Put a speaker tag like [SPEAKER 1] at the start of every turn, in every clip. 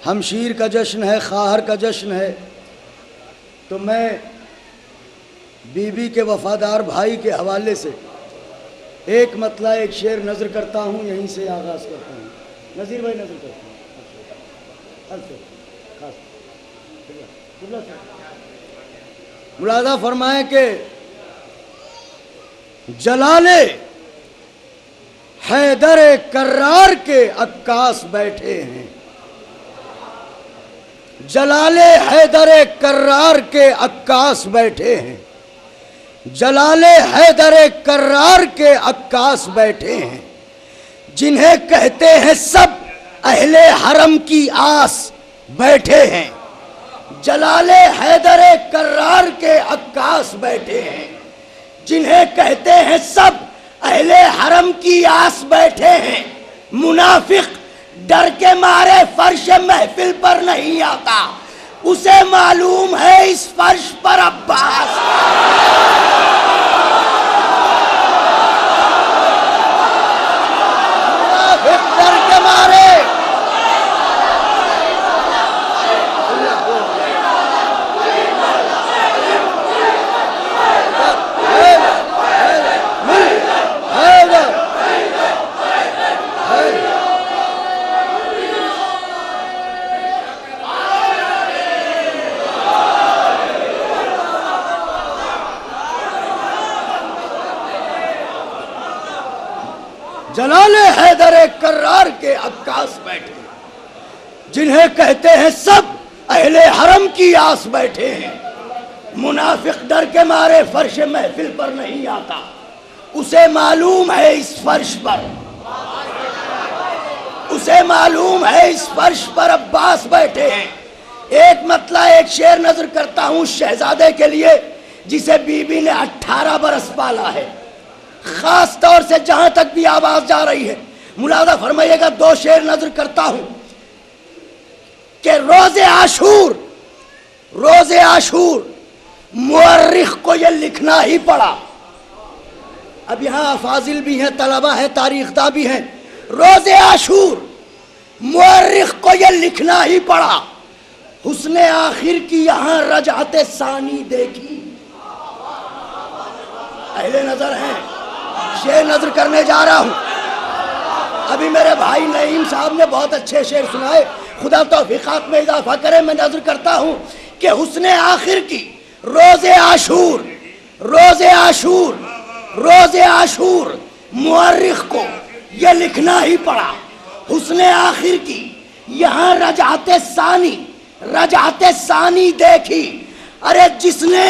[SPEAKER 1] ہمشیر کا جشن ہے، خواہر کا جشن ہے، تو میں بی بی کے وفادار بھائی کے حوالے سے ایک مطلع ایک شعر نظر کرتا ہوں، یہیں سے آغاز کرتا ہوں۔ نذیر بھائی نظر کرتا ہوں۔ ملاحظہ فرمائیں کہ جلال حیدر کرار کے عکاس بیٹھے ہیں، جلال حیدر کرار کے عکاس بیٹھے ہیں، جلال حیدر کرار کے عکاس بیٹھے ہیں، جنہیں کہتے ہیں سب اہل حرم کی آس بیٹھے ہیں، جلال حیدر کرار کے عکاس بیٹھے ہیں، جنہیں کہتے ہیں سب اہل حرم کی آس بیٹھے ہیں، منافق ڈر کے مارے فرش محفل پر نہیں آتا، اسے معلوم ہے اس فرش پر عباس۔ منافق ڈر کے مارے جلال حیدر کرار کے عکاس بیٹھے ہیں، جنہیں کہتے ہیں سب اہل حرم کی آس بیٹھے ہیں، منافق ڈر کے مارے فرش محفل پر نہیں آتا، اسے معلوم ہے اس فرش پر، اسے معلوم ہے اس فرش پر عباس بیٹھے ہیں۔ ایک مطلع ایک شعر نظر کرتا ہوں شہزادے کے لیے جسے بی بی نے 18 برس پالا ہے، خاص طور سے جہاں تک بھی آواز جا رہی ہے ملاحظہ فرمائیے گا۔ 2 شعر نظر کرتا ہوں کہ روز عاشور مورخ کو یہ لکھنا ہی پڑا، اب یہاں افاضل بھی ہیں، طلبہ ہیں، تاریخ داں بھی ہیں، روز عاشور مورخ کو یہ لکھنا ہی پڑا، حسن آخر کی یہاں رجعت ثانی دیکھی۔ اہل نظر ہیں، شعر نظر کرنے جا رہا ہوں۔ ابھی میرے بھائی نعیم صاحب نے بہت اچھے شعر سنائے، خدا توفیقات میں اضافہ کرے۔ میں نظر کرتا ہوں کہ حسن آخر کی روز عاشور مورخ کو یہ لکھنا ہی پڑا، حسن آخر کی یہاں رجعت ثانی دیکھی۔ ارے جس نے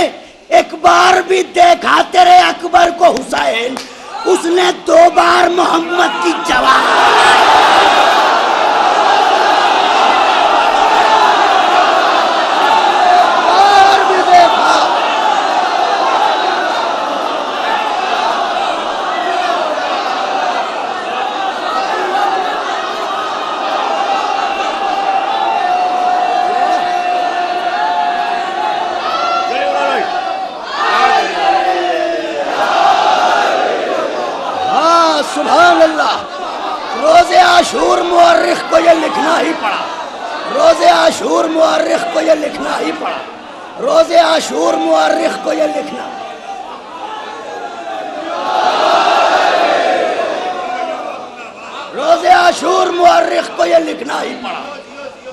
[SPEAKER 1] ایک بار بھی دیکھا تیرے اکبر کو حسین، اس نے 2 بار محمد کی جوان بھی دیکھا۔ سبحان اللہ، روز عاشور مورخ کو یہ لکھنا ہی پڑا، روز عاشور مورخ کو یہ لکھنا ہی پڑا، روز عاشور مورخ کو یہ لکھنا، روز عاشور مورخ کو یہ لکھنا ہی پڑا،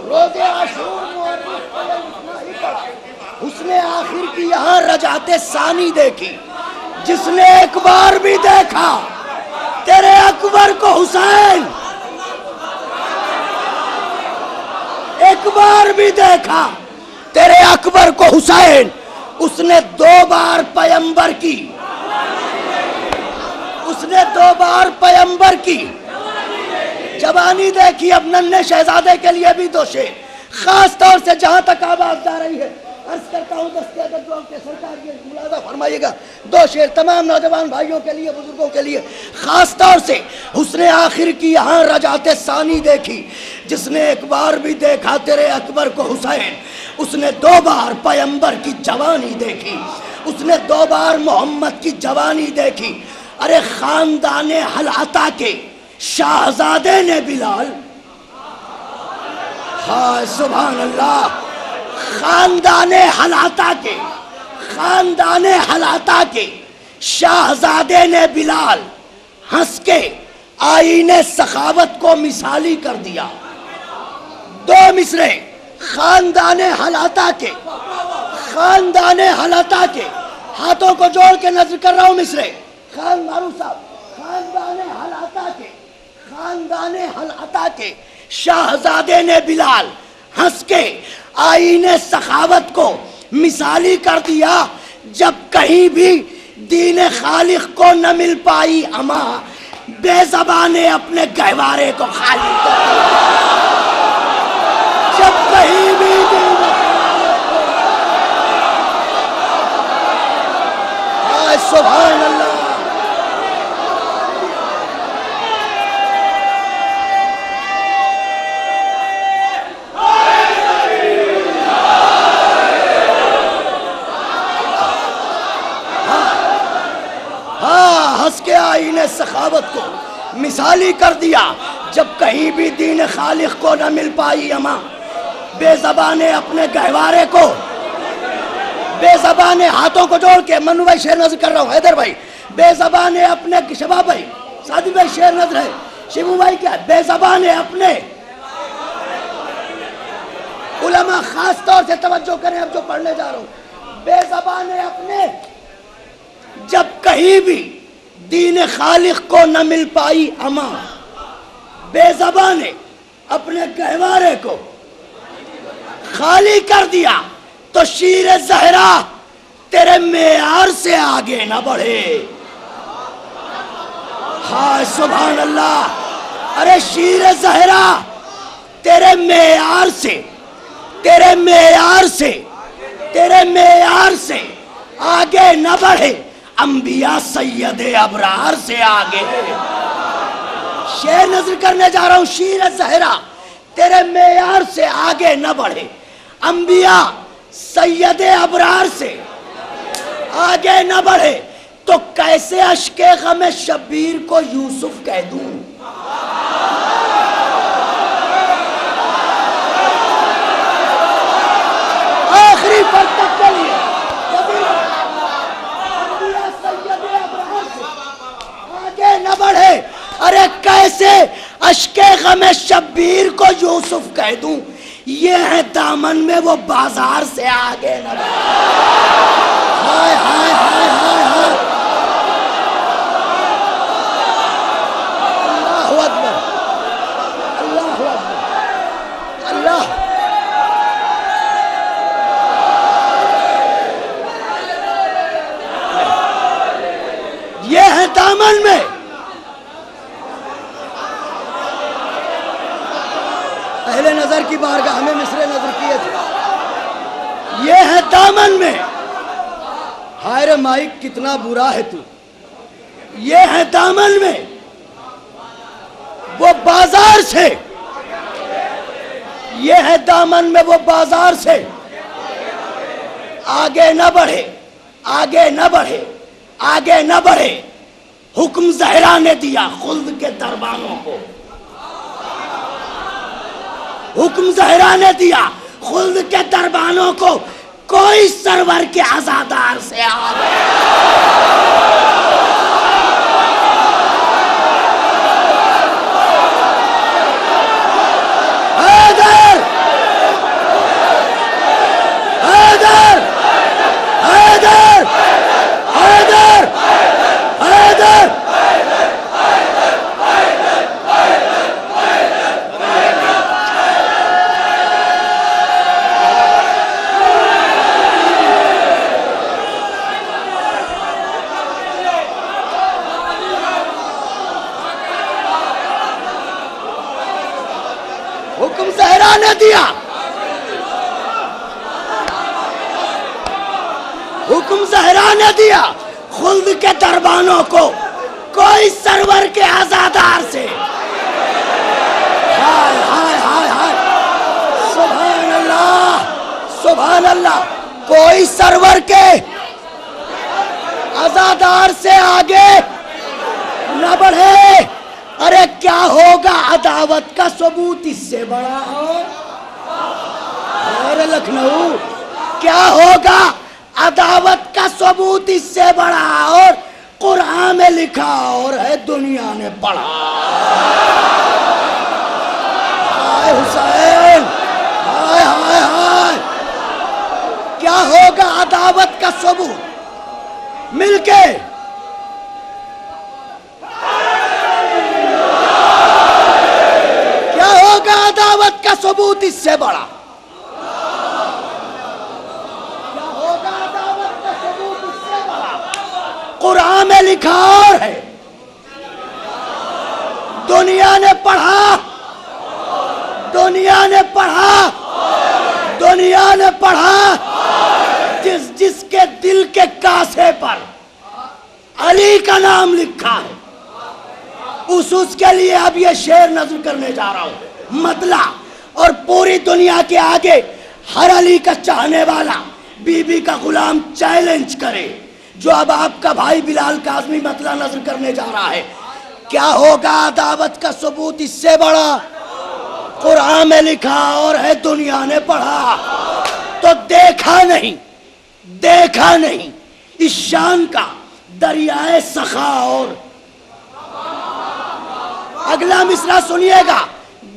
[SPEAKER 1] روز عاشور مورخ کو یہ لکھنا ہی پڑا۔ حسن آخر کی یہاں رجعت ثانی دیکھی، جس نے ایک بار بھی دیکھا تیرے اکبر کو حسین، ایک بار بھی دیکھا تیرے اکبر کو حسین، اس نے 2 بار پیمبر کی، اس نے 2 بار پیمبر کی جوانی دیکھی۔ اب ننھے شہزادے کے لیے بھی 2 شعر خاص طور سے جہاں تک آواز جا رہی ہے عرض کرتا ہوں دستے ادب کے سرکار کی ملاحظہ فرمائیے گا۔ 2 شعر تمام نوجوان بھائیوں کے لیے، بزرگوں کے لیے، خاص طور سے حسن آخر کی یہاں رجعت ثانی دیکھی، جس نے ایک بار بھی دیکھا تیرے اکبر کو حسین، اس نے 2 بار پیمبر کی جوانی دیکھی، اس نے 2 بار محمد کی جوانی دیکھی۔ ارے خاندان حل عطا کے شاہزادے نے بلال، ہائے سبحان اللہ. خاندان حلاتا کے شاہزادے نے بلال ہنس کے آئین سخاوت کو مثالی کر دیا. دو مصرے خاندان حلاتا کے ہاتھوں کو جوڑ کے نظر کر رہا ہوں مصرے. معروف صاحب خاندان حلاتا کے شاہزادے نے بلال ہنس کے آئین سخاوت کو مثالی کر دیا. جب کہیں بھی دین خالق کو نہ مل پائی اما بے زبان نے اپنے گہوارے کو خالی کر دیا. جب کہیں بھی سبحان اللہ. ہنس کے آئین سخاوت کو مثالی کر دیا. جب کہیں بھی دین خالق کو نہ مل پائی اما بے زبانے اپنے گہوارے کو بے زبانے ہاتھوں کو جوڑ کے منو بھائی شیر نظر کر رہا ہوں. حیدر بھائی بے زبانے اپنے شباب بھائی سادی بھائی شیر نظر ہے. شیبو بھائی کیا بے زبانے اپنے علماء خاص طور سے توجہ کریں اب جو پڑھنے جا رہا ہوں. بے زبانے اپنے جب کہیں بھی دین خالق کو نہ مل پائی اما بے زبانے اپنے گہوارے کو خالی کر دیا تو شیر زہرا تیرے معیار سے آگے نہ بڑھے. ہائے سبحان اللہ. ارے شیر زہرا تیرے معیار سے آگے نہ بڑھے. انبیاء سید ابرار سے آگے. شیر نظر کرنے جا رہا ہوں. شیر زہرا تیرے معیار سے آگے نہ بڑھے. انبیاء سید ابرار سے آگے نہ بڑھے تو کیسے اشک غم شبیر کو یوسف کہہ دوں. آخری فرق تک کے لیے آگے نہ بڑھے. ارے کیسے اشک غم شبیر کو یوسف کہہ دوں. یہ ہے دامن میں وہ بازار سے آگے نہ بڑھے. ہائے ہائے ہائے ہائے ہائے. اللہ اکبر اللہ اکبر اللہ. یہ ہے دامن میں اہل نظر کی بارگاہ ہمیں مصرے نظر کیے تھے. یہ ہے دامن میں. ہائے رے مائک کتنا برا ہے تو. یہ ہے دامن میں وہ بازار سے. یہ ہے دامن میں وہ بازار سے آگے نہ بڑھے آگے نہ بڑھے آگے نہ بڑھے. حکم زہرا نے دیا خلد کے دربانوں کو. حکم زہرا نے دیا خلد کے دربانوں کو. کوئی سرور کے عزادار سے آگے. حیدر حیدر حیدر حیدر حیدر. حکم زہرا نے دیا حکم زہرا نے دیا خلد کے دربانوں کو. کوئی سرور کے عزادار سے. ہائے ہائے ہائے ہائے. سبحان اللہ سبحان اللہ. کوئی سرور کے عزادار سے آگے نہ بڑھے. ارے کیا ہوگا عداوت کا ثبوت اس سے بڑا. لکھنؤ کیا ہوگا عداوت کا ثبوت اس سے بڑا اور قرآن میں لکھا اور ہے دنیا نے پڑھا. ہائے حسین ہائے ہائے ہائے کیا ہوگا عداوت کا ثبوت مل کے کیا ہوگا عداوت کا ثبوت اس سے بڑا قرآن میں لکھا اور ہے دنیا نے پڑھا دنیا نے پڑھا دنیا نے پڑھا جس کے دل کے کاسے پر علی کا نام لکھا ہے اس کے لیے اب یہ شعر نظم کرنے جا رہا ہوں. مطلع اور پوری دنیا کے آگے ہر علی کا چاہنے والا بی بی کا غلام چیلنج کرے جو اب آپ کا بھائی بلال کاظمی مطلع نظر کرنے جا رہا ہے. کیا ہوگا عداوت کا ثبوت اس سے بڑا قرآن میں لکھا اور ہے دنیا نے پڑھا. تو دیکھا نہیں اس شان کا دریائے سخا اور اگلا مصرع سنیے گا.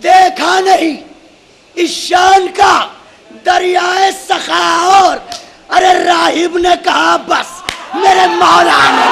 [SPEAKER 1] دیکھا نہیں اس شان کا دریائے سخا اور ارے راہب نے کہا بس میرے مولا نے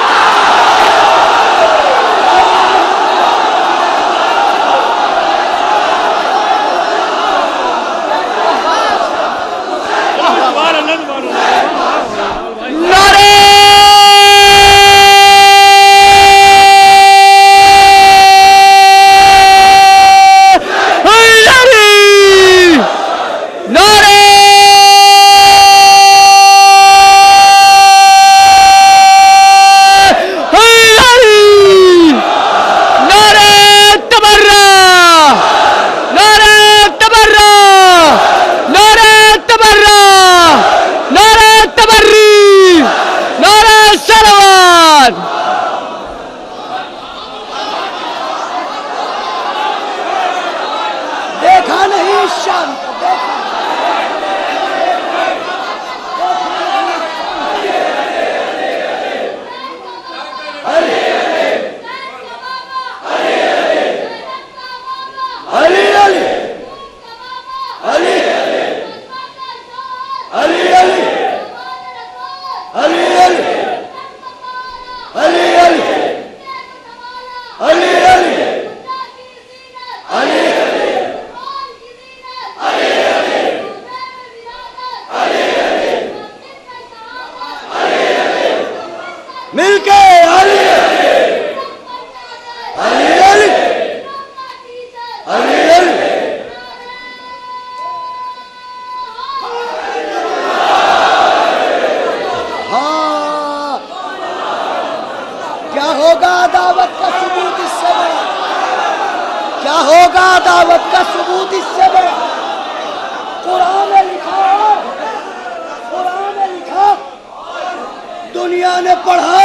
[SPEAKER 1] دنیا نے پڑھا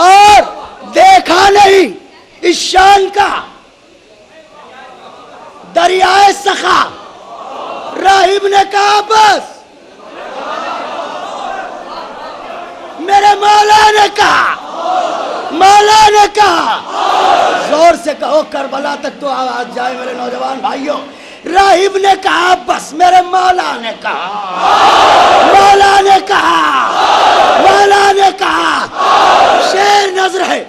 [SPEAKER 1] اور دیکھا نہیں اس شان کا دریائے سخا. راہب نے کہا بس میرے مولا نے کہا زور سے کہو کربلا تک تو آواز جائے میرے نوجوان بھائیوں. راہب نے کہا بس میرے مولا نے کہا. شعر نظر ہے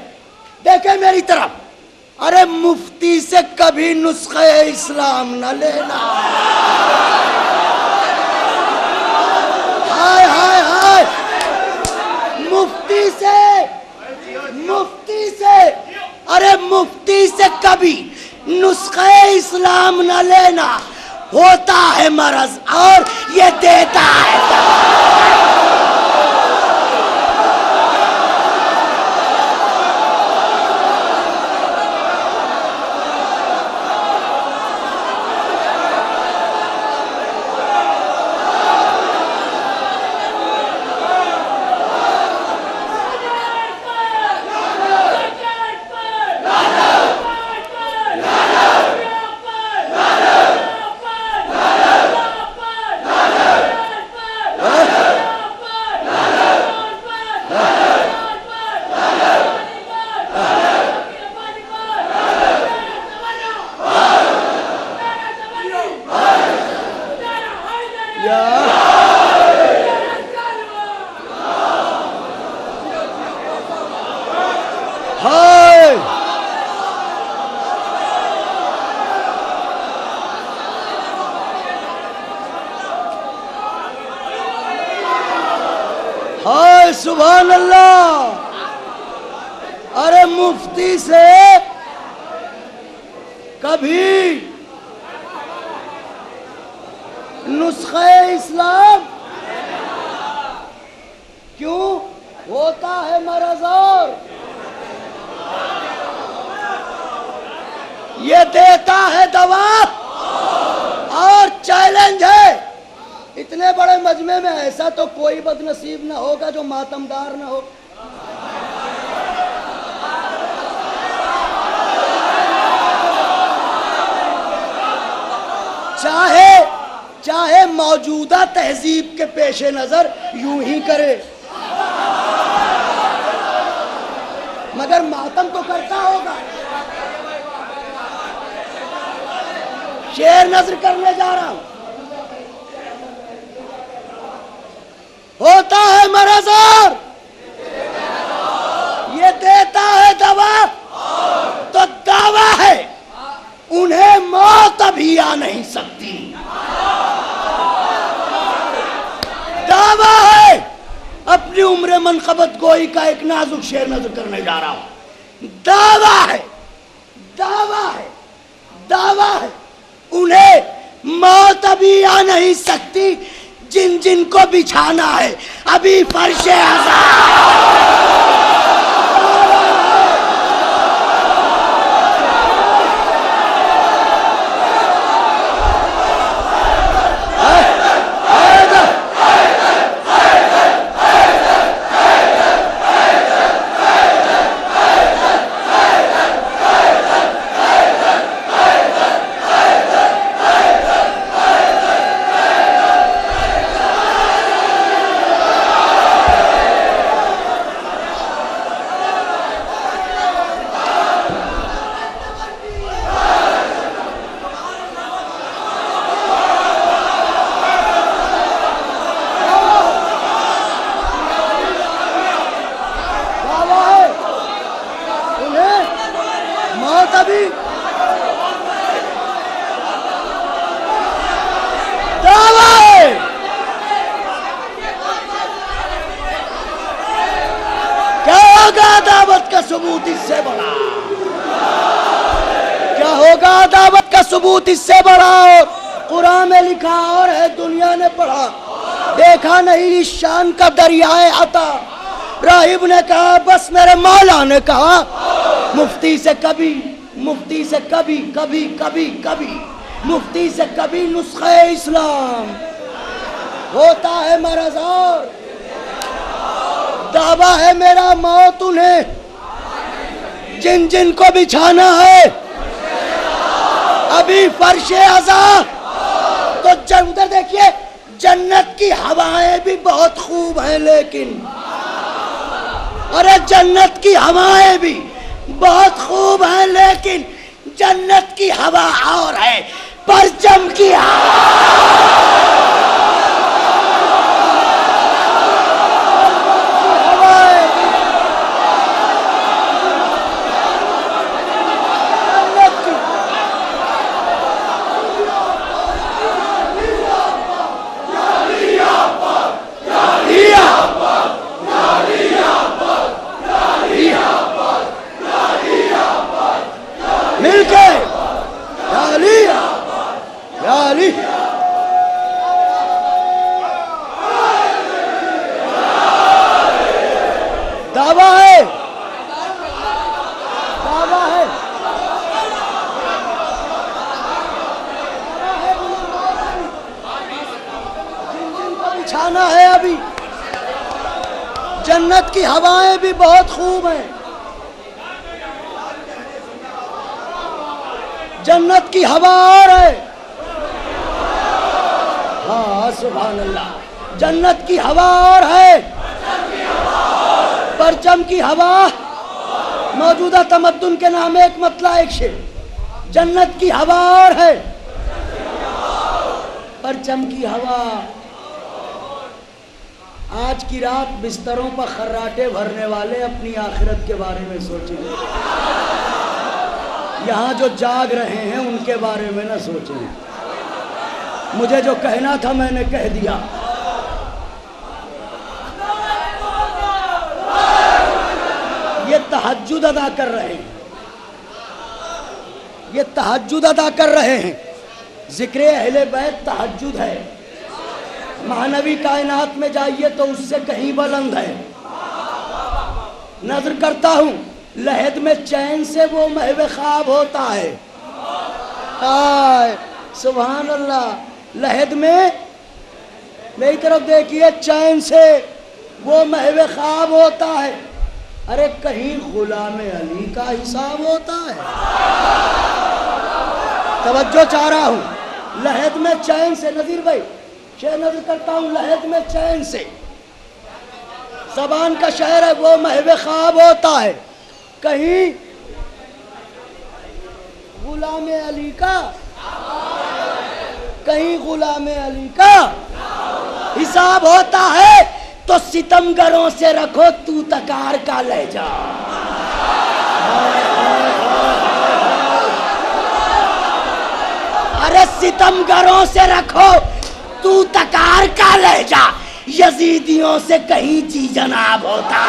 [SPEAKER 1] دیکھیں میری طرف. ارے مفتی سے کبھی نسخہ اسلام نہ لینا. ہائے ہائے ہائے مفتی سے کبھی نسخہ اسلام نہ لینا. ہوتا ہے مرض اور یہ دیتا ہے ہائے ہائے سبحان اللہ. ارے مفتی سے کبھی نسخہ اسلام کیوں ہوتا ہے مرض اور یہ دیتا ہے دوا اور چیلنج ہے. اتنے بڑے مجمع میں ایسا تو کوئی بد نصیب نہ ہوگا جو ماتمدار نہ ہو. چاہے موجودہ تہذیب کے پیش نظر یوں ہی کرے مگر ماتم تو کرتا ہوگا. شعر نظر کرنے جا رہا ہوں. ہوتا ہے مرض اور یہ دیتا ہے دوا تو دعویٰ ہے انہیں موت ابھی آ نہیں سکتی. دعویٰ ہے اپنی عمر منقبت گوئی کا ایک نازک شعر نظر کرنے جا رہا ہوں. دعویٰ ہے دعویٰ ہے انہیں موت ابھی آ نہیں سکتی جن جن کو بچھانا ہے ابھی فرش عذاب. ثبوت اس سے بڑا اور قرآن میں لکھا اور ہے دنیا نے پڑھا. دیکھا نہیں اس شان کا دریائے عطا. راہب نے کہا بس میرے مولا نے کہا مفتی سے کبھی مفتی سے کبھی نسخہ اسلام ہوتا ہے مرض اور دعویٰ ہے میرا موت انہیں جن جن کو بچھانا ہے ابھی فرش عذاب. تو ادھر دیکھیے جنت کی ہوائیں بھی بہت خوب ہیں لیکن ارے جنت کی ہوائیں بھی بہت خوب ہیں لیکن جنت کی ہوا اور ہے پرچم کی ہے ابھی. جنت کی ہوائیں بھی بہت خوب ہیں. جنت کی ہوا اور ہے. ہاں سبحان اللہ. جنت کی ہوا اور ہے پرچم کی ہوا. موجودہ تمدن کے نام ایک مطلع ایک شعر. جنت کی ہوا اور ہے پرچم کی ہوا. آج کی رات بستروں پر خراٹے بھرنے والے اپنی آخرت کے بارے میں سوچیں. یہاں جو جاگ رہے ہیں ان کے بارے میں نہ سوچیں. مجھے جو کہنا تھا میں نے کہہ دیا. یہ تہجد ادا کر رہے ہیں, یہ تہجد ادا کر رہے ہیں. ذکر اہل بیت تہجد ہے. معنوی کائنات میں جائیے تو اس سے کہیں بلند ہے. نظر کرتا ہوں لحد میں چین سے وہ محو خواب ہوتا ہے. سبحان اللہ. لحد میں میری طرف دیکھیے, چین سے وہ محو خواب ہوتا ہے. ارے کہیں غلام علی کا حساب ہوتا ہے. توجہ چاہ رہا ہوں. لحد میں چین سے, نذیر بھائی شعر نظر کرتا ہوں, لحد میں چین سے زبان کا شعر ہے, وہ محو خواب ہوتا ہے. کہیں غلام علی کا, کہیں غلام علی کا حساب ہوتا ہے. تو ستمگروں سے رکھو تو تکار کا لہجہ. ارے ستمگروں سے رکھو تو تکار کا لہجہ. یزیدیوں سے کہیں جی جناب ہوتا.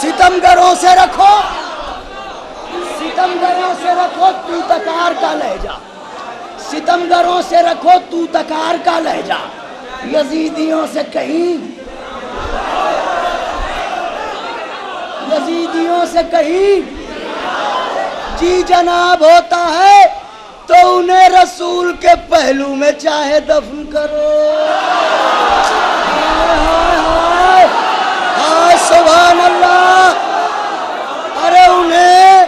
[SPEAKER 1] ستمگروں سے رکھو, ستمگروں سے رکھو تو تکار کا لہجہ. ستمگروں سے رکھو تو تکار کا لہجہ. یزیدیوں سے کہیں, یزیدیوں سے کہیں جی جناب ہوتا ہے. تو انہیں رسول کے پہلو میں چاہے دفن کرو. سبحان اللہ. ارے انہیں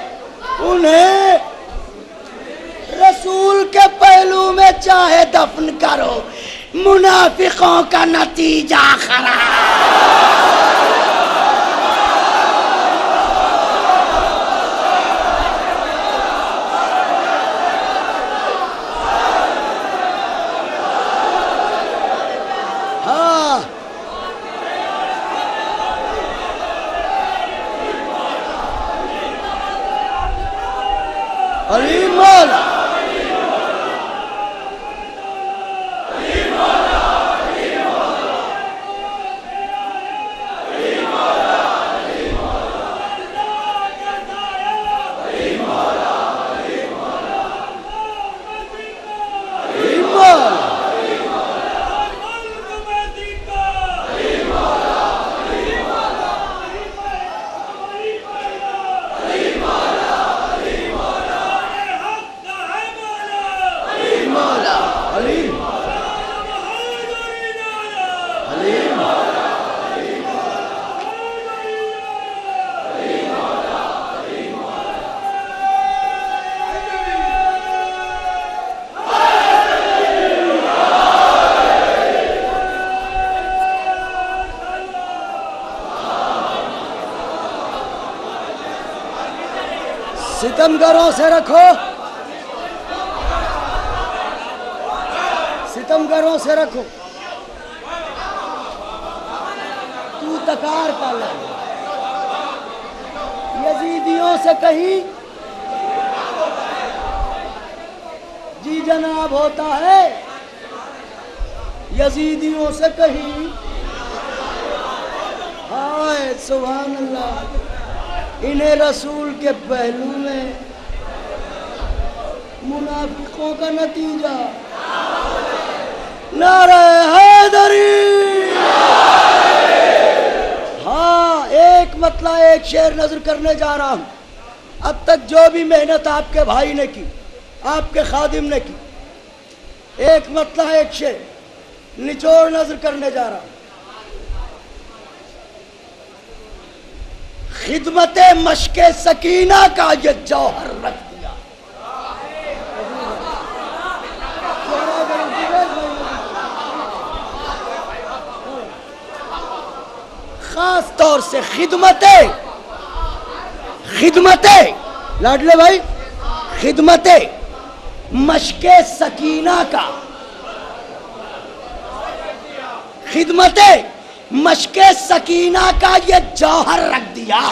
[SPEAKER 1] رسول کے پہلو میں چاہے دفن کرو. منافقوں کا نتیجہ خراب. علی مولا ستمگروں سے رکھو, ستمگروں سے رکھو، تو تکار کا لگ، یزیدیوں سے کہیں جی جناب ہوتا ہے، یزیدیوں سے کہیں ہائے سبحان اللہ، انہیں رسول کے پہلو میں منافقوں کا نتیجہ نعرہ حیدری۔ ہاں ایک مطلع ایک شعر نظر کرنے جا رہا ہوں، اب تک جو بھی محنت آپ کے بھائی نے کی، آپ کے خادم نے کی، ایک مطلع ایک شعر نچوڑ نظر کرنے جا رہا ہوں۔ خدمت مشق سکینہ کا یہ جوہر رکھ دیا، خاص طور سے خدمت لاڈلے بھائی، خدمت مشق سکینہ کا، خدمت مشق سکینہ کا یہ جوہر رکھ دیا،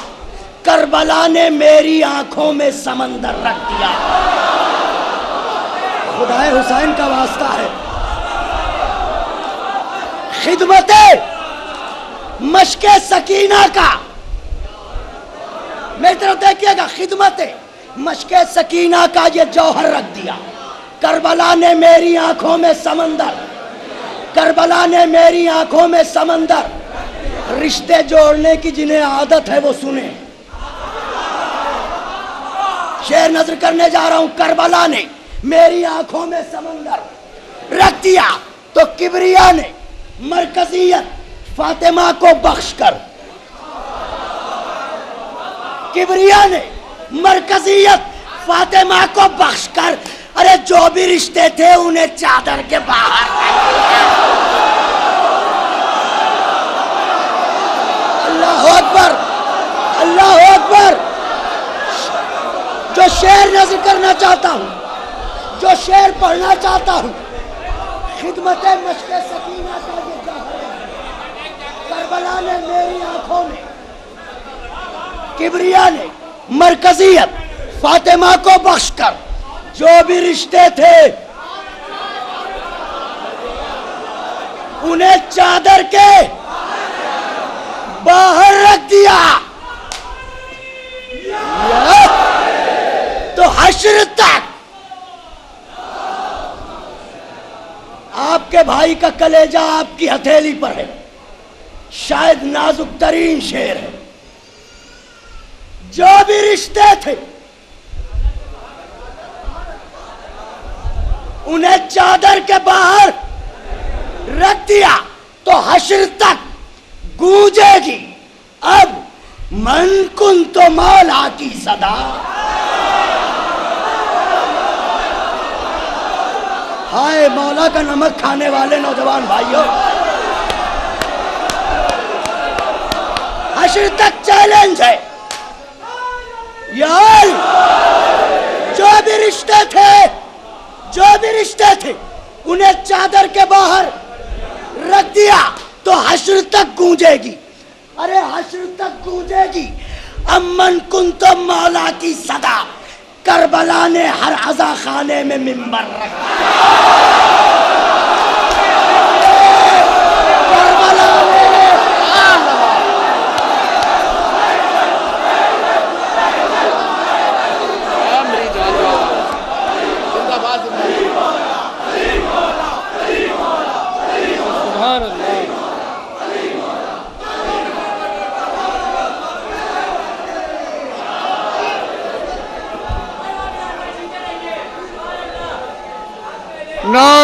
[SPEAKER 1] کربلا نے میری آنکھوں میں سمندر رکھ دیا۔ خدائے حسین کا واسطہ ہے، خدمت مشق سکینہ کا، میری طرف دیکھیے گا، خدمت مشق سکینہ کا یہ جوہر رکھ دیا، کربلا نے میری آنکھوں میں سمندر، کربلا نے میری آنکھوں میں سمندر، رشتے جوڑنے کی جنہیں عادت ہے وہ سنیں، شعر نظر کرنے جا رہا ہوں۔ کربلا نے میری آنکھوں میں سمندر رکھ دیا تو کبریا نے مرکزیت فاطمہ کو بخش کر، کبریا نے مرکزیت فاطمہ کو بخش کر، ارے جو بھی رشتے تھے انہیں چادر کے باہر رکھ دیا۔ اللہ اکبر، اللہ اکبر۔ جو شعر نظر کرنا چاہتا ہوں، جو شعر پڑھنا چاہتا ہوں، خدمت مشق سکینہ کا یہ جوہر ہے، کربلا نے میری آنکھوں میں، کبریا نے مرکزیت فاطمہ کو بخش کر، جو بھی رشتے تھے انہیں چادر کے باہر رکھ دیا۔ تو حشر تک آپ کے بھائی کا کلیجہ آپ کی ہتھیلی پر ہے، شاید نازک ترین شعر ہے، جو بھی رشتے تھے انہیں چادر کے باہر رکھ دیا تو حشر تک گونجے گی اب من کن تو مولا کی صدا۔ ہائے مولا کا نمک کھانے والے نوجوان بھائیوں، حشر تک چیلنج ہے، یار جو بھی رشتے تھے، جو بھی رشتے تھے انہیں چادر کے باہر رکھ دیا تو حشر تک گونجے گی، ارے حشر تک گونجے گی امن کن تو مولا کی صدا۔ کربلا نے ہر عزا خانے میں منبر رکھا، کربلا نے
[SPEAKER 2] نعرہ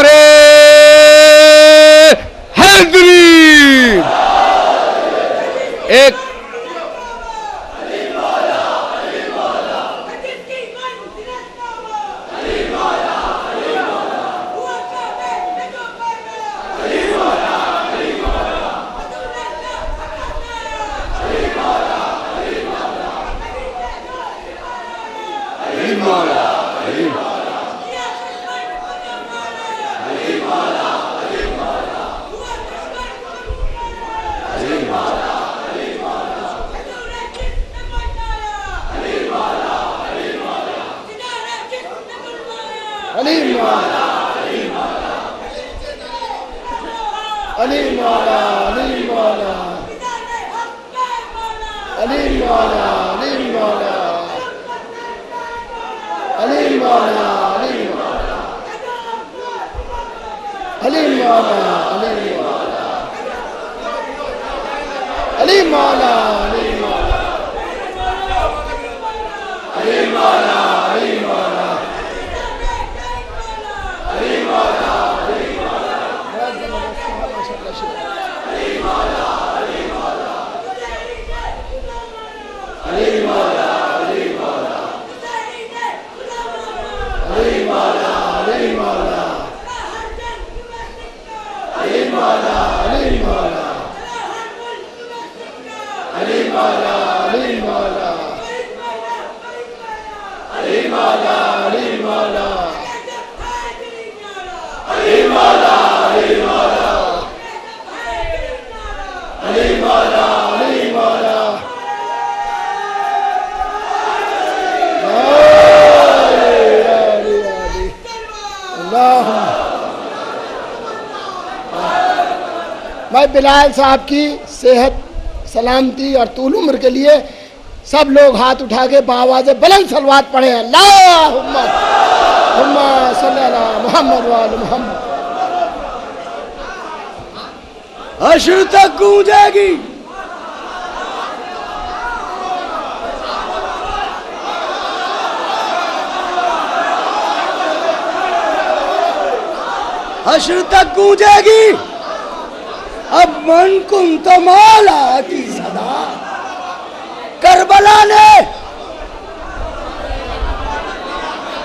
[SPEAKER 1] علی مولا علی مولا علی مولا علی مولا علی مولا علی مولا علی مولا علی مولا علی مولا علی مولا میں بلال صاحب کی صحت سلامتی اور طول عمر کے لیے سب لوگ ہاتھ اٹھا کے بآواز بلند صلوات پڑھیں اللہم صلی علی محمد وآل محمد. حشر تک گونجے گی حشر تک گونجے گی اب من کنت مولا کی صدا. کربلا نے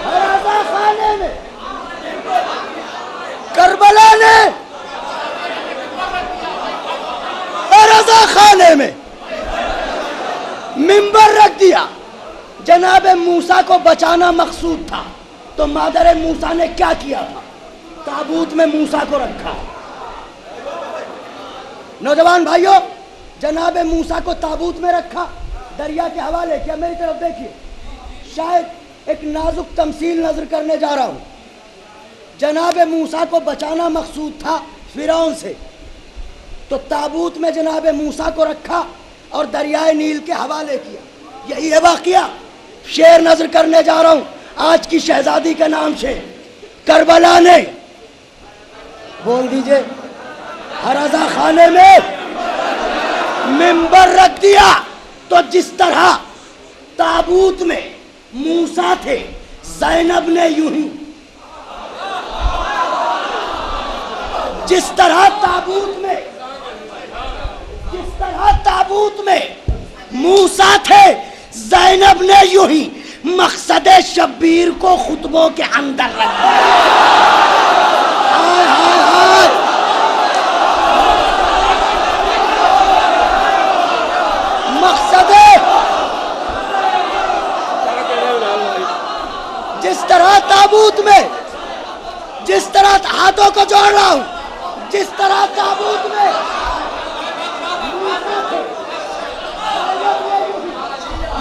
[SPEAKER 1] رضا خانے میں کربلا نے رضا خانے میں منبر رکھ دیا. جناب موسیٰ کو بچانا مقصود تھا تو مادر موسیٰ نے کیا کیا تھا؟ تابوت میں موسیٰ کو رکھا. نوجوان بھائیوں، جناب موسیٰ کو تابوت میں رکھا، دریا کے حوالے کیا. میری طرف دیکھیے، شاید ایک نازک تمثیل نظر کرنے جا رہا ہوں. جناب موسیٰ کو بچانا مقصود تھا فرعون سے، تو تابوت میں جناب موسیٰ کو رکھا اور دریائے نیل کے حوالے کیا. یہی ہے واقعہ. شعر نظر کرنے جا رہا ہوں آج کی شہزادی کے نام سے. کربلا نے بول دیجئے رضا خانے میں منبر رکھ دیا. تو جس طرح تابوت میں موسیٰ تھے، زینب نے یوں ہی جس طرح تابوت میں موسیٰ تھے، زینب نے یوں ہی مقصد شبیر کو خطبوں کے اندر رکھ دیا. مقصد جس طرح تابوت میں، جس طرح ہاتھوں کو جوڑ رہا ہوں، جس طرح تابوت میں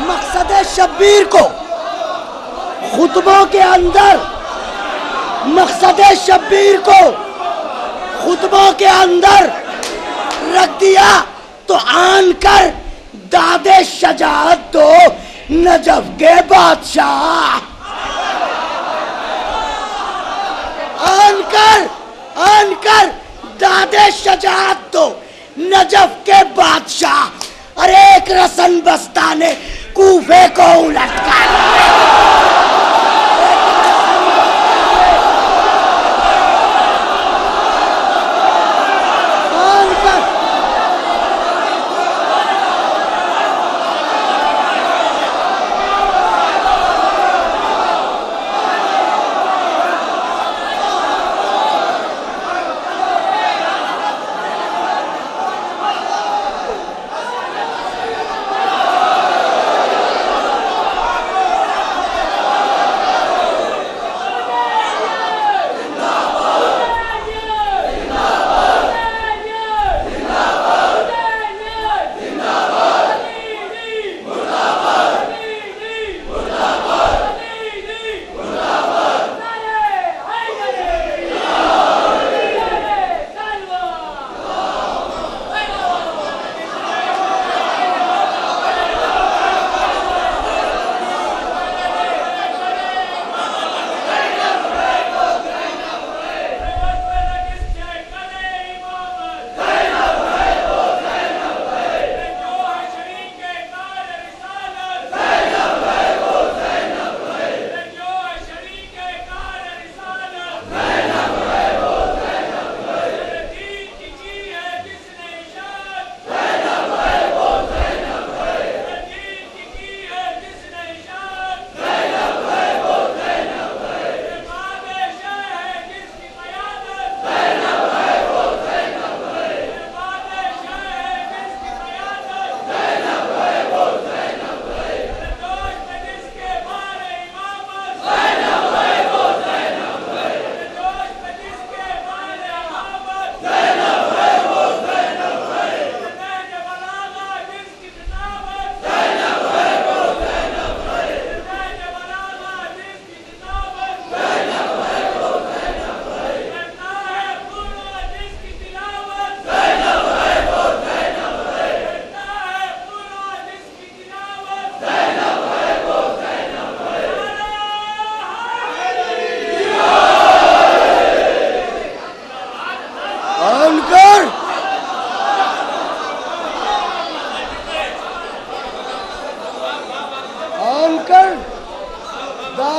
[SPEAKER 1] مقصد شبیر کو خطبوں کے اندر، مقصد شبیر کو خطبوں کے اندر رکھ دیا، تو آن کر دادے شجاعت دو نجف کے بادشاہ. آن کر دادے شجاعت دو نجف کے بادشاہ. اور ایک رسن بستہ نے کوفے کو الٹ کر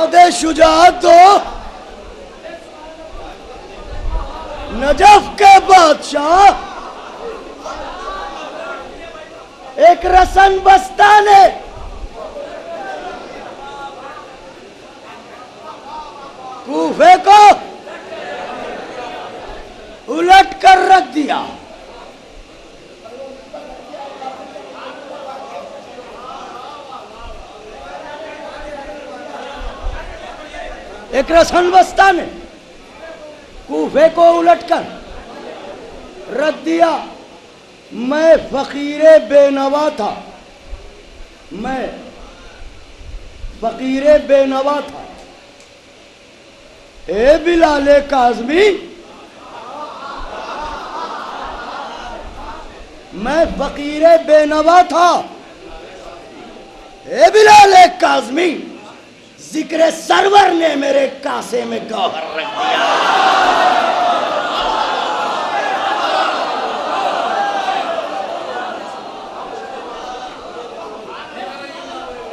[SPEAKER 1] باد شجاعت دو نجف کے بادشاہ ایک رسن بستہ نے کوفے کو الٹ کر رکھ دیا. ایک رسن بستہ نے کوفے کو الٹ کر رکھ دیا. میں فقیر بے نوا تھا, میں فقیر بے نوا تھا. اے بلال کاظمی, میں فقیر بے نوا تھا. اے بلال کاظمی, ذکر سرور نے میرے کاسے میں گوہر رکھ دیا.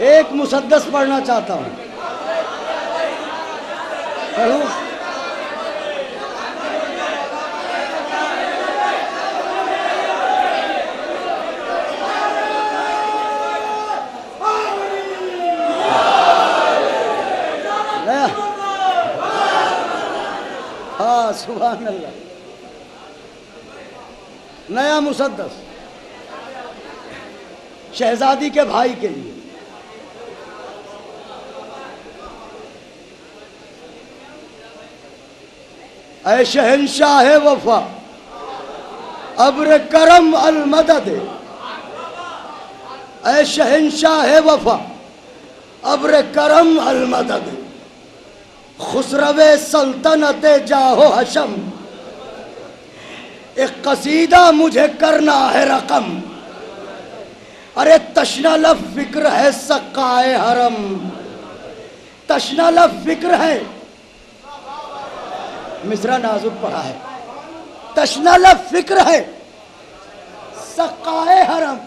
[SPEAKER 1] ایک مسدس پڑھنا چاہتا ہوں. پڑھوں؟ ہاں سبحان اللہ. نیا مسدس شہزادی کے بھائی کے لیے. اے شہنشاہ وفا ابر کرم المدد, اے شہنشاہ وفا ابر کرم المدد, خسرو سلطنت جاہو حشم, ایک قصیدہ مجھے کرنا ہے رقم. ارے تشنہ لب فکر ہے سقائے حرم, تشنہ لب فکر ہے, مصرع نازک پڑھا ہے. تشنہ لب فکر ہے سقائے حرم,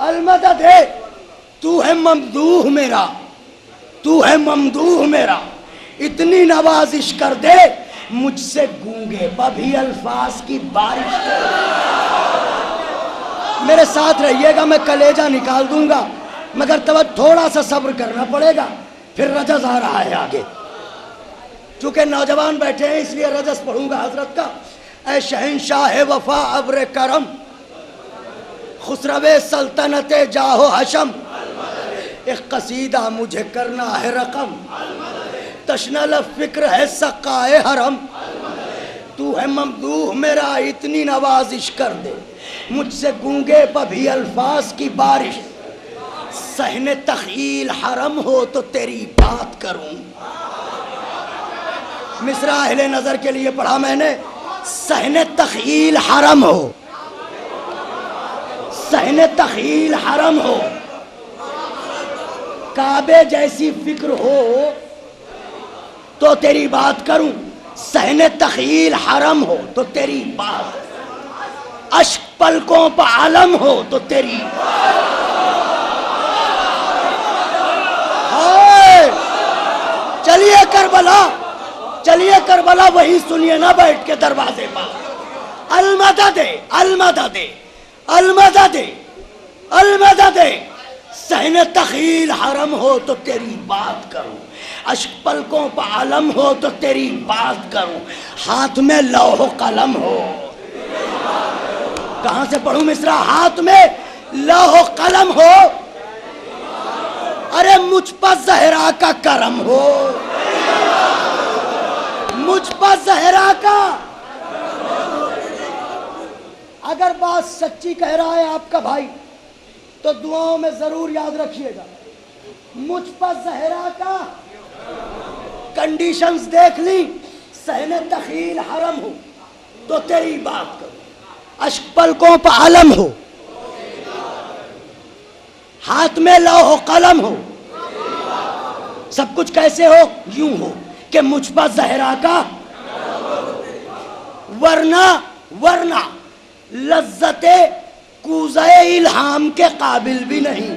[SPEAKER 1] المدد ہے تو ہے ممدوح میرا, تو ہے ممدوح میرا, اتنی نوازش کر دے مجھ سے گونگے بھی الفاظ کی بارش کر دے. میرے ساتھ رہیے گا, میں کلیجہ نکال دوں گا, مگر تھوڑا سا صبر کرنا پڑے گا. پھر رجز آ رہا ہے آگے, چونکہ نوجوان بیٹھے ہیں اس لیے رجز پڑھوں گا حضرت کا. اے شہنشاہ وفا ابر کرم, خسرو سلطنت جاہو حشم, ایک قصیدہ مجھے کرنا ہے رقم, تشنہ لب فکر ہے سقائے حرم, تو ہے ممدوح میرا اتنی نوازش کر دے مجھ سے گونگے بھی الفاظ کی بارش. صحن تخیل حرم ہو تو تیری بات کروں. مصرع اہل نظر کے لیے پڑھا میں نے. صحن تخیل حرم ہو, صحن تخیل حرم ہو, کعبے جیسی فکر ہو تو تیری بات کروں. صحن تخیل حرم ہو تو تیری بات, اشک پلکوں پہ علم ہو تو تیری چلیے کربلا, چلیے کربلا وہی سنیے نہ بیٹھ کے دروازے پر. المدد المدد المدد المدد, صحن تخیل حرم ہو تو تیری بات کروں, اشک پلکوں پہ علم ہو تو تیری بات کروں, ہاتھ میں لوح و قلم ہو. کہاں سے پڑھوں مصرع؟ ہاتھ میں لوح و قلم ہو, ارے مجھ پر زہرا کا کرم ہو, مجھ پر زہرا کا. اگر بات سچی کہہ رہا ہے آپ کا بھائی تو دعاؤں میں ضرور یاد رکھیے گا. مجھ پر زہرا کا کنڈیشنز دیکھ لی. صحن تخیل حرم ہو تو تیری بات کرو, اشک پلکوں پہ علم ہو, ہاتھ میں لوح و قلم ہو. سب کچھ کیسے ہو؟ یوں ہو کہ مجھ پر زہرا کا, ورنہ لذت کوزہ الہام کے قابل بھی نہیں.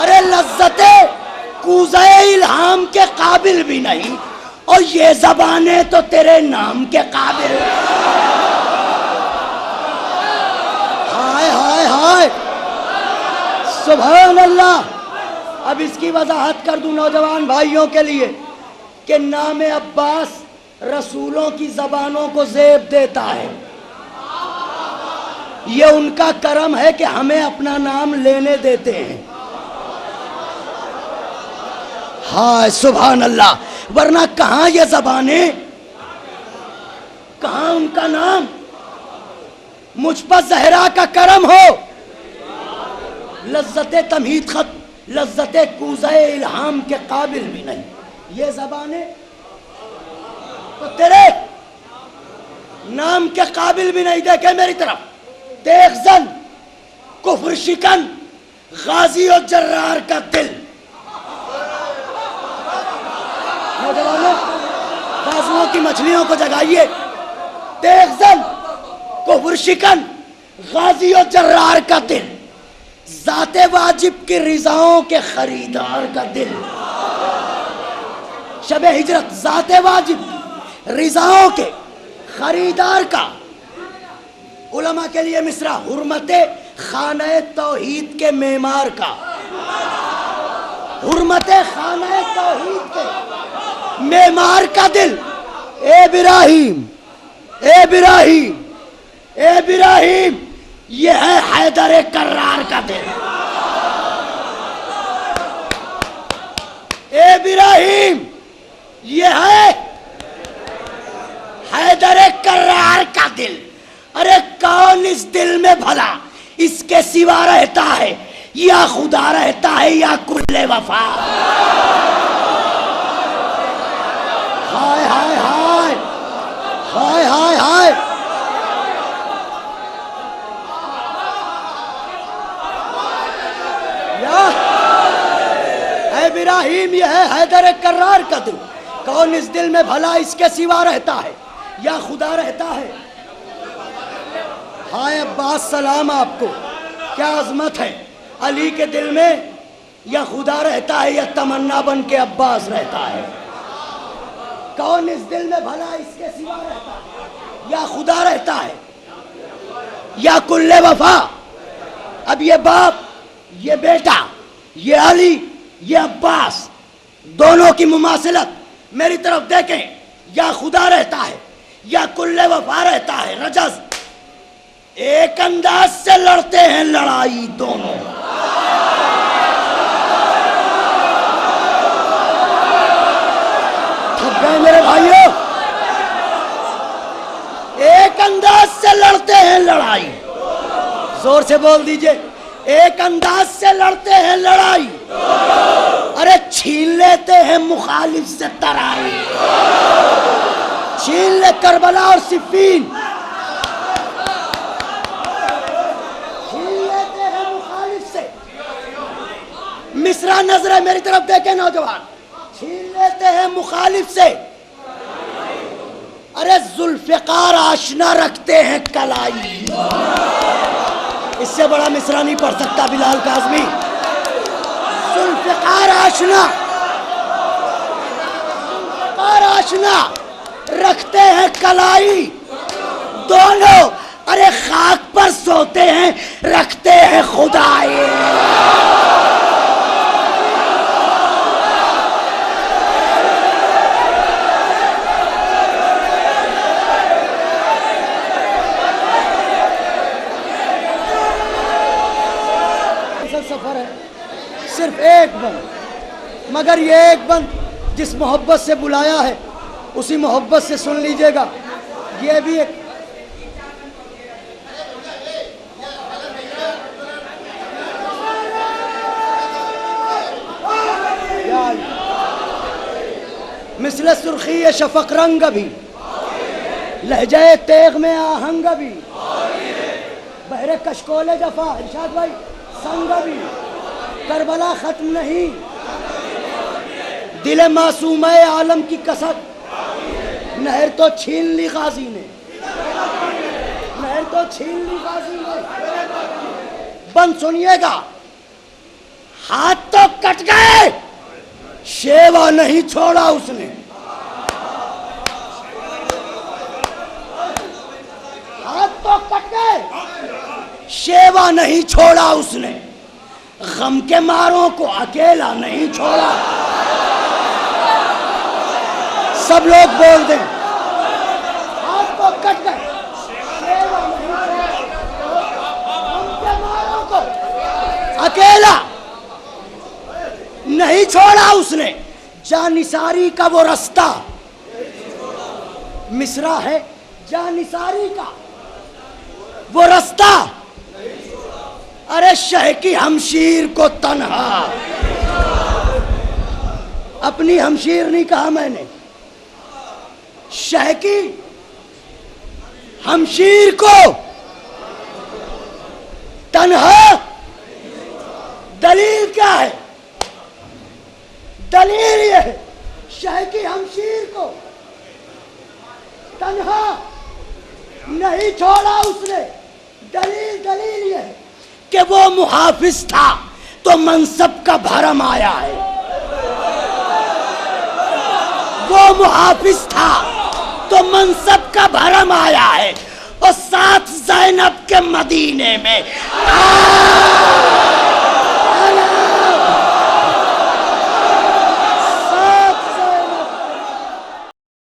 [SPEAKER 1] ارے لذت کوزہ الہام کے قابل بھی نہیں اور یہ زبانیں تو تیرے نام کے قابل. ہائے ہائے ہائے سبحان اللہ. اب اس کی وضاحت کر دوں نوجوان بھائیوں کے لیے کہ نام عباس رسولوں کی زبانوں کو زیب دیتا ہے. یہ ان کا کرم ہے کہ ہمیں اپنا نام لینے دیتے ہیں. ہائے سبحان اللہ. ورنہ کہاں یہ زبانیں, کہاں ان کا نام. مجھ پر زہرا کا کرم ہو, لذت تمہید خط لذت کوزہ الہام کے قابل بھی نہیں. یہ زبانیں تو تیرے نام کے قابل بھی نہیں. دیکھے میری طرف, دیکھ زن کفر شکن غازی و جرار کا دل. نوجوانوں بازوؤں کی مچھلیوں کو جگائیے. دیکھ زن کفر شکن غازی و جرار کا دل, ذات واجب کی رضاؤں کے خریدار کا دل. شب ہجرت ذات واجب رضاؤں کے خریدار کا. علماء کے لیے مصرع حرمت خانہ توحید کے معمار کا. حرمت خانہ توحید کے معمار کا دل. اے ابراہیم اے ابراہیم اے ابراہیم, یہ ہے حیدر کرار کا دل. اے ابراہیم یہ ہے حیدر کرار کا دل. ارے کون اس دل میں بھلا اس کے سوا رہتا ہے, یا خدا رہتا ہے یا کل وفا. ہائے ہائے ہائے ہائے ہائے ہائے. اے ابراہیم یہ ہے حیدر کرار کا دل. کون اس دل میں بھلا اس کے سوا رہتا ہے یا خدا رہتا ہے. ہائے عباس سلام آپ کو, کیا عظمت ہے. علی کے دل میں یا خدا رہتا ہے یا تمنا بن کے عباس رہتا ہے. کون اس دل میں بھلا اس کے سوا رہتا ہے یا خدا رہتا ہے یا کل وفا. اب یہ باپ یہ بیٹا یہ علی یہ عباس دونوں کی مماثلت میری طرف دیکھیں. یا خدا رہتا ہے یا کل وفا رہتا ہے. رجز ایک انداز سے لڑتے ہیں لڑائی دونوں. تھک گئے میرے بھائیوں. ایک انداز سے لڑتے ہیں لڑائی. زور سے بول دیجئے, ایک انداز سے لڑتے ہیں لڑائی. ارے چھین لیتے ہیں مخالف سے ترائی. چھین لے کربلا اور صفین. چھین لیتے ہیں مخالف سے. مصرع نظر ہے میری طرف دیکھیں نوجوان. چھین لیتے ہیں مخالف سے. ارے ذوالفقار آشنا رکھتے ہیں کلائی. اس سے بڑا مصرع نہیں پڑھ سکتا بلال کاظمی. ذوالفقار آشنا آشنا رکھتے ہیں کلائی دونوں. ارے خاک پر سوتے ہیں رکھتے ہیں خدائی. سفر ہے صرف ایک بند, مگر یہ ایک بند جس محبت سے بلایا ہے اسی محبت سے سن لیجئے گا. یہ بھی ایک مثل سرخی شفق رنگ بھی, لہجہ تیغ میں آہنگ بھی, بحر کشکول جفا ارشاد بھائی سنگ بھی, کربلا ختم نہیں, دل معصومہ عالم کی کسک, نہر تو چھین لی غازی نے, نہر تو چھین لی غازی نے. بند سنیے گا, ہاتھ تو کٹ گئے، شیوا نہیں چھوڑا اس نے، ہاتھ تو کٹ گئے، شیوا نہیں چھوڑا اس نے، غم کے ماروں کو اکیلا نہیں چھوڑا. سب لوگ بول دیں، ہاتھ تو کٹ گئے، شیوا نہیں چھوڑا، غم کے ماروں کو اکیلا نہیں چھوڑا اس نے. جانثاری کا وہ رستہ، مصرع ہے جانثاری کا وہ رستہ، ارے شہ کی ہمشیر کو تنہا، اپنی ہمشیر نہیں کہا میں نے، شہ کی ہمشیر کو تنہا. دلیل کیا ہے؟ دلیل یہ ہے شہ کی ہمشیر کو تنہا نہیں چھوڑا اس نے. دلیل یہ ہے کہ وہ محافظ تھا تو منصب کا بھرم آیا ہے، وہ محافظ تھا تو منصب کا بھرم آیا ہے، اور ساتھ زینب کے مدینے میں